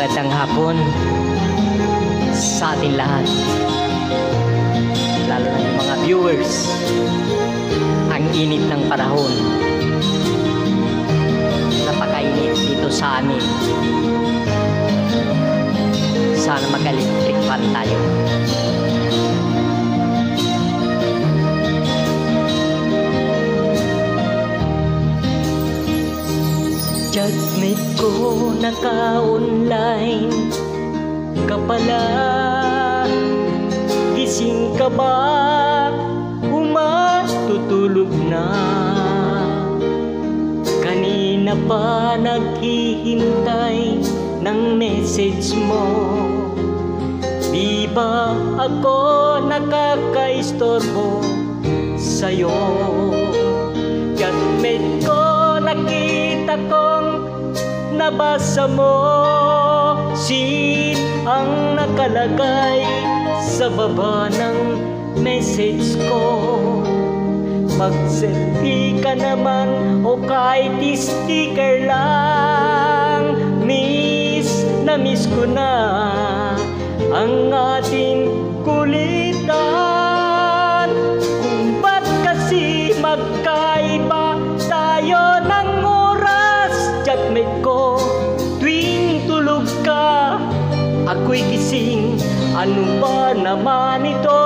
Magandang hapon sa ating lahat, lalo na yung mga viewers. Ang init ng panahon, napakainit dito sa amin. Sana mag-electric fan tayo. Chatmate ko naka-online ka pala. Gising ka ba? Tutulog na. Kanina pa naghihintay ng message mo. Di ba ako nakakaistorbo sa'yo? Chatmate ko, nakita kong nabasa mo. Sin ang nakalagay sa baba ng message ko. Mag-selfie ka naman o kahit sticker lang. Miss na miss ko na ang ating kulitan. Kung ba't kasi magkaiba tayo ng oras? Chatmate ko, tuwing tulog ka, ako'y gising. Ano ba naman ito?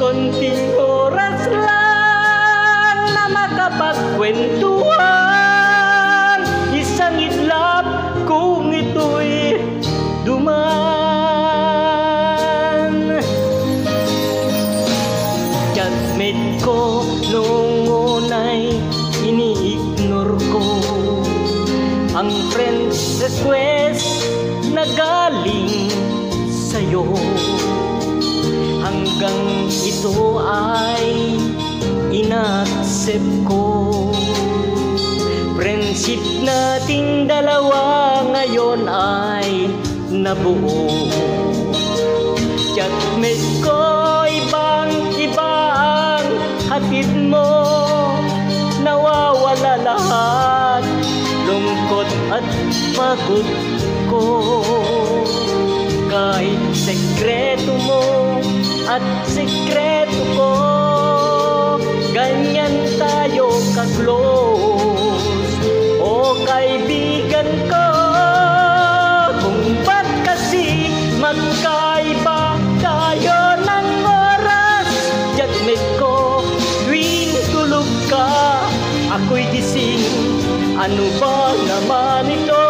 Konting oras lang na makapagkwentuhan. Isang idlap kung ito'y duman. Chatmate ko, noong una'y ini-ignore ko ang friend request na galing sa'yo. Hanggang ito ay ina-accept ko. Friendship nating dalawa ngayon ay nabuo. Chatmate ko, ibang-iba ang hatid mo. Nawawala lahat lungkot at pagod ko. Kahit sekreto mo at sekreto ko, ganyan tayo ka-close. O kaibigan ko, kung ba't kasi magkaiba tayo ng oras? Chatmate ko, tuwing tulog ka, ako'y gising. Ano ba naman ito?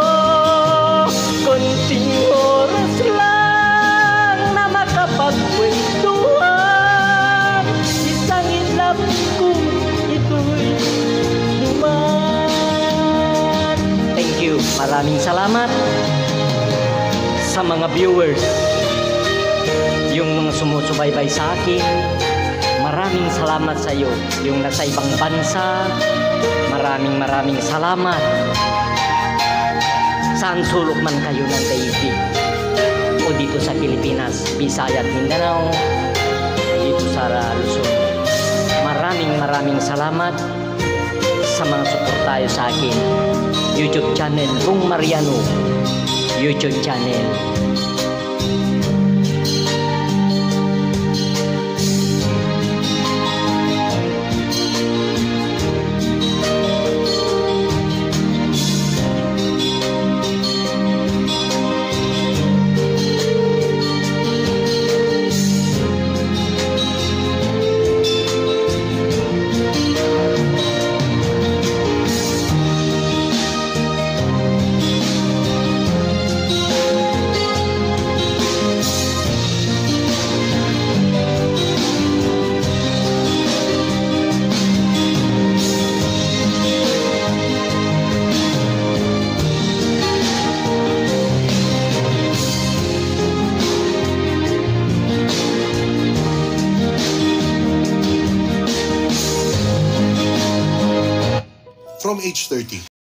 Konting oras lang na makapagkwentuhan. Isang idlap kung ito'y duman. Thank you. Maraming salamat sa mga viewers, yung mga sumusubaybay sa akin. Maraming salamat sa iyo. Yung nasa ibang bansa, maraming salamat. Saan sulok man kayo ng daigdig, o dito sa Pilipinas, Visaya at Mindanao, dito sa Luzon, maraming salamat sa mga suportayo sa akin YouTube channel, Bong Mariano YouTube channel. From age 30.